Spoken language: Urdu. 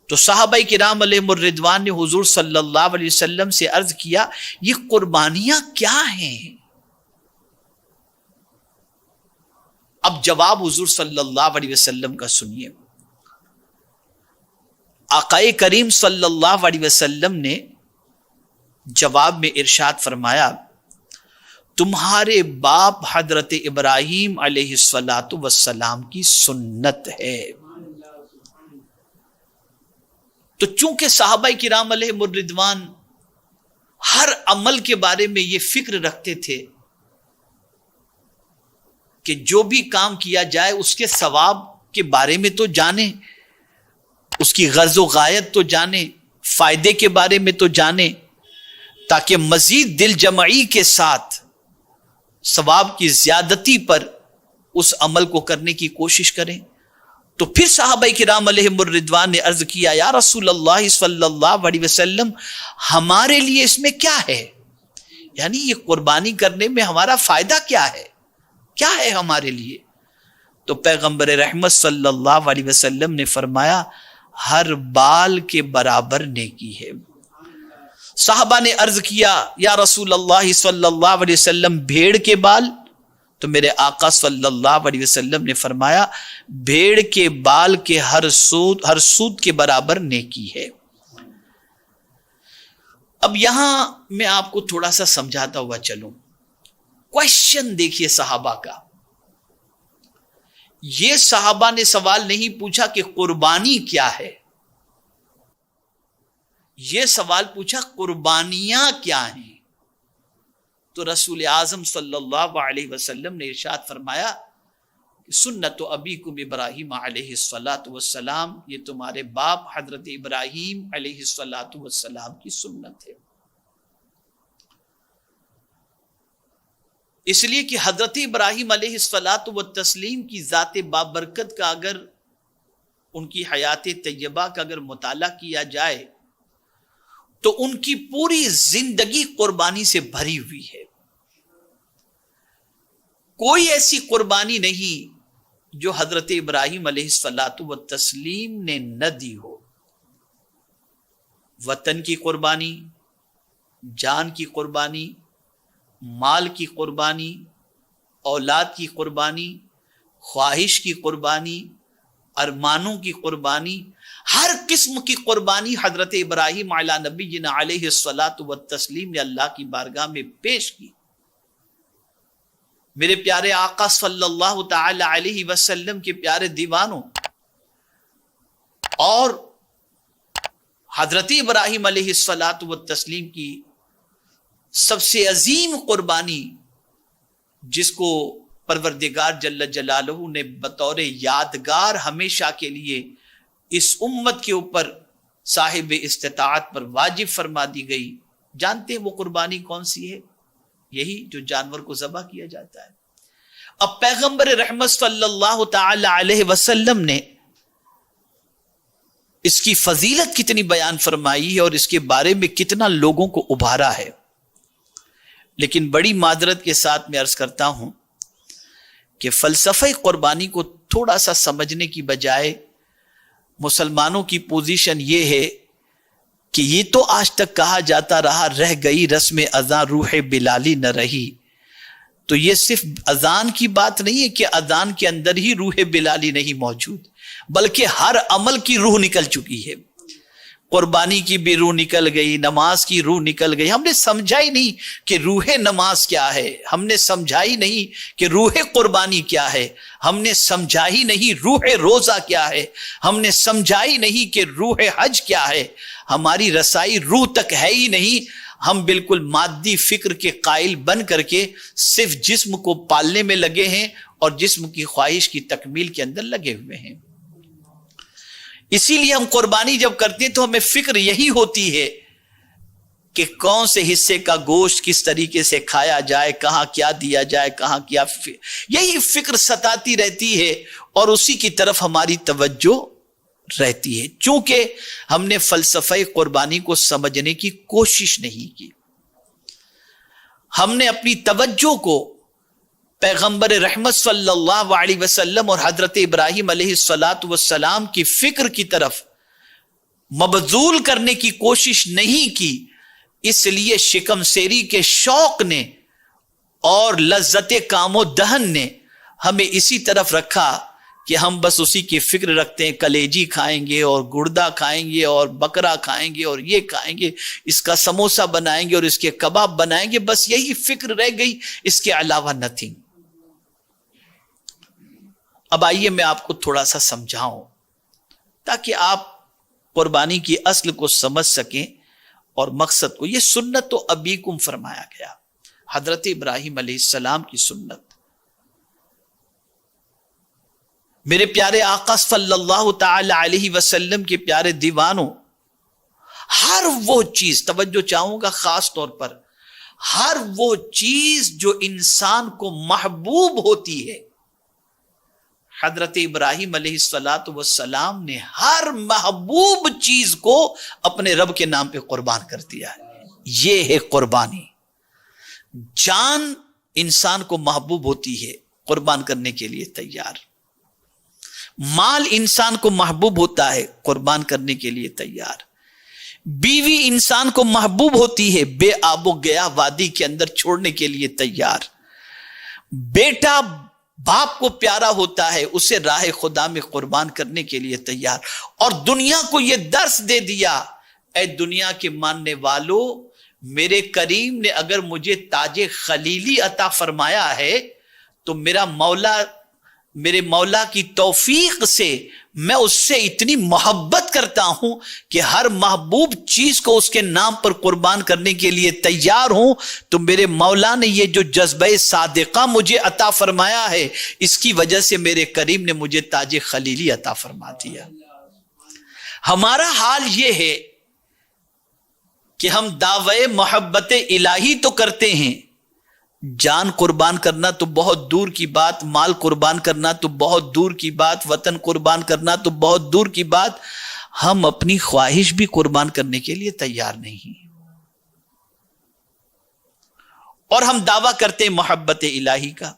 تو صحابہ کرام علیہم الرضوان نے حضور صلی اللہ علیہ وسلم سے عرض کیا یہ قربانیاں کیا ہیں؟ اب جواب حضور صلی اللہ علیہ وسلم کا سنیے. آقا کریم صلی اللہ علیہ وسلم نے جواب میں ارشاد فرمایا تمہارے باپ حضرت ابراہیم علیہ الصلاۃ والسلام کی سنت ہے. تو چونکہ صحابہ کرام علیہم الرضوان ہر عمل کے بارے میں یہ فکر رکھتے تھے کہ جو بھی کام کیا جائے اس کے ثواب کے بارے میں تو جانیں، اس کی غرض و غایت تو جانیں، فائدے کے بارے میں تو جانیں، تاکہ مزید دل جمعی کے ساتھ ثواب کی زیادتی پر اس عمل کو کرنے کی کوشش کریں. تو پھر صحابہ کرام علیہم الرضوان نے عرض کیا یا رسول اللہ صلی اللہ علیہ وسلم ہمارے لیے اس میں کیا ہے؟ یعنی یہ قربانی کرنے میں ہمارا فائدہ کیا ہے؟ کیا ہے ہمارے لیے؟ تو پیغمبر رحمت صلی اللہ علیہ وسلم نے فرمایا ہر بال کے برابر نیکی ہے. صحابہ نے عرض کیا یا رسول اللہ صلی اللہ علیہ وسلم بھیڑ کے بال؟ تو میرے آقا صلی اللہ علیہ وسلم نے فرمایا بھیڑ کے بال کے ہر سود کے برابر نیکی ہے. اب یہاں میں آپ کو تھوڑا سا سمجھاتا ہوا چلوں. کوشچن دیکھیے صحابہ کا. یہ صحابہ نے سوال نہیں پوچھا کہ قربانی کیا ہے، یہ سوال پوچھا قربانیاں کیا ہیں. تو رسول اعظم صلی اللہ علیہ وسلم نے ارشاد فرمایا سنت ابیکم ابراہیم علیہ الصلاۃ والسلام، یہ تمہارے باپ حضرت ابراہیم علیہ الصلاۃ والسلام کی سنت ہے. اس لیے کہ حضرت ابراہیم علیہ الصلاۃ والتسلیم کی ذات بابرکت کا اگر ان کی حیات طیبہ کا اگر مطالعہ کیا جائے تو ان کی پوری زندگی قربانی سے بھری ہوئی ہے. کوئی ایسی قربانی نہیں جو حضرت ابراہیم علیہ الصلاۃ والتسلیم نے نہ دی ہو. وطن کی قربانی، جان کی قربانی، مال کی قربانی، اولاد کی قربانی، خواہش کی قربانی، ارمانوں کی قربانی، ہر قسم کی قربانی حضرت ابراہیم علی نبینا علیہ الصلاۃ والتسلیم نے اللہ کی بارگاہ میں پیش کی. میرے پیارے آقا صلی اللہ تعالی علیہ وسلم کے پیارے دیوانوں، اور حضرت ابراہیم علیہ الصلاۃ والتسلیم کی سب سے عظیم قربانی جس کو پروردگار جل جلالہ نے بطور یادگار ہمیشہ کے لیے اس امت کے اوپر صاحب استطاعت پر واجب فرما دی گئی، جانتے ہیں وہ قربانی کون سی ہے؟ یہی جو جانور کو ذبح کیا جاتا ہے. اب پیغمبر رحمت صلی اللہ تعالی علیہ وسلم نے اس کی فضیلت کتنی بیان فرمائی ہے اور اس کے بارے میں کتنا لوگوں کو ابھارا ہے. لیکن بڑی معذرت کے ساتھ میں عرض کرتا ہوں کہ فلسفہ قربانی کو تھوڑا سا سمجھنے کی بجائے مسلمانوں کی پوزیشن یہ ہے کہ یہ تو آج تک کہا جاتا رہا رہ گئی رسم اذان روح بلالی نہ رہی. تو یہ صرف اذان کی بات نہیں ہے کہ اذان کے اندر ہی روح بلالی نہیں موجود، بلکہ ہر عمل کی روح نکل چکی ہے. قربانی کی بھی روح نکل گئی، نماز کی روح نکل گئی. ہم نے سمجھا ہی نہیں کہ روح نماز کیا ہے، ہم نے سمجھا ہی نہیں کہ روح قربانی کیا ہے، ہم نے سمجھا ہی نہیں روح روزہ کیا ہے، ہم نے سمجھا ہی نہیں کہ روح حج کیا ہے. ہماری رسائی روح تک ہے ہی نہیں. ہم بالکل مادی فکر کے قائل بن کر کے صرف جسم کو پالنے میں لگے ہیں اور جسم کی خواہش کی تکمیل کے اندر لگے ہوئے ہیں. اسی لیے ہم قربانی جب کرتے ہیں تو ہمیں فکر یہی ہوتی ہے کہ کون سے حصے کا گوشت کس طریقے سے کھایا جائے، کہاں کیا دیا جائے، کہاں کیا یہی فکر ستاتی رہتی ہے اور اسی کی طرف ہماری توجہ رہتی ہے. چونکہ ہم نے فلسفہ قربانی کو سمجھنے کی کوشش نہیں کی. ہم نے اپنی توجہ کو پیغمبر رحمت صلی اللہ علیہ وسلم اور حضرت ابراہیم علیہ الصلاۃ والسلام کی فکر کی طرف مبذول کرنے کی کوشش نہیں کی، اس لیے شکم سیری کے شوق نے اور لذت کام و دہن نے ہمیں اسی طرف رکھا کہ ہم بس اسی کی فکر رکھتے ہیں، کلیجی کھائیں گے اور گردہ کھائیں گے اور بکرا کھائیں گے اور یہ کھائیں گے، اس کا سموسہ بنائیں گے اور اس کے کباب بنائیں گے، بس یہی فکر رہ گئی، اس کے علاوہ نتھنگ۔ اب آئیے میں آپ کو تھوڑا سا سمجھاؤں تاکہ آپ قربانی کی اصل کو سمجھ سکیں اور مقصد کو۔ یہ سنت تو ابیکم فرمایا گیا، حضرت ابراہیم علیہ السلام کی سنت۔ میرے پیارے آقا صلی اللہ تعالی علیہ وسلم کے پیارے دیوانوں، ہر وہ چیز، توجہ چاہوں گا خاص طور پر، ہر وہ چیز جو انسان کو محبوب ہوتی ہے، حضرت ابراہیم علیہ السلام نے ہر محبوب چیز کو اپنے رب کے نام پہ قربان کر دیا ہے۔ یہ ہے قربانی۔ جان انسان کو محبوب ہوتی ہے، قربان کرنے کے لیے تیار۔ مال انسان کو محبوب ہوتا ہے، قربان کرنے کے لیے تیار۔ بیوی انسان کو محبوب ہوتی ہے، بے آب و گیا وادی کے اندر چھوڑنے کے لیے تیار۔ بیٹا باپ کو پیارا ہوتا ہے، اسے راہ خدا میں قربان کرنے کے لیے تیار۔ اور دنیا کو یہ درس دے دیا، اے دنیا کے ماننے والو، میرے کریم نے اگر مجھے تاج خلیلی عطا فرمایا ہے تو میرے مولا کی توفیق سے میں اس سے اتنی محبت کرتا ہوں کہ ہر محبوب چیز کو اس کے نام پر قربان کرنے کے لیے تیار ہوں۔ تو میرے مولا نے یہ جو جذبہ صادقہ مجھے عطا فرمایا ہے، اس کی وجہ سے میرے کریم نے مجھے تاج خلیلی عطا فرما دیا۔ ہمارا حال یہ ہے کہ ہم دعوی محبت الہی تو کرتے ہیں، جان قربان کرنا تو بہت دور کی بات، مال قربان کرنا تو بہت دور کی بات، وطن قربان کرنا تو بہت دور کی بات، ہم اپنی خواہش بھی قربان کرنے کے لیے تیار نہیں۔ اور ہم دعویٰ کرتے ہیں محبت الہی کا۔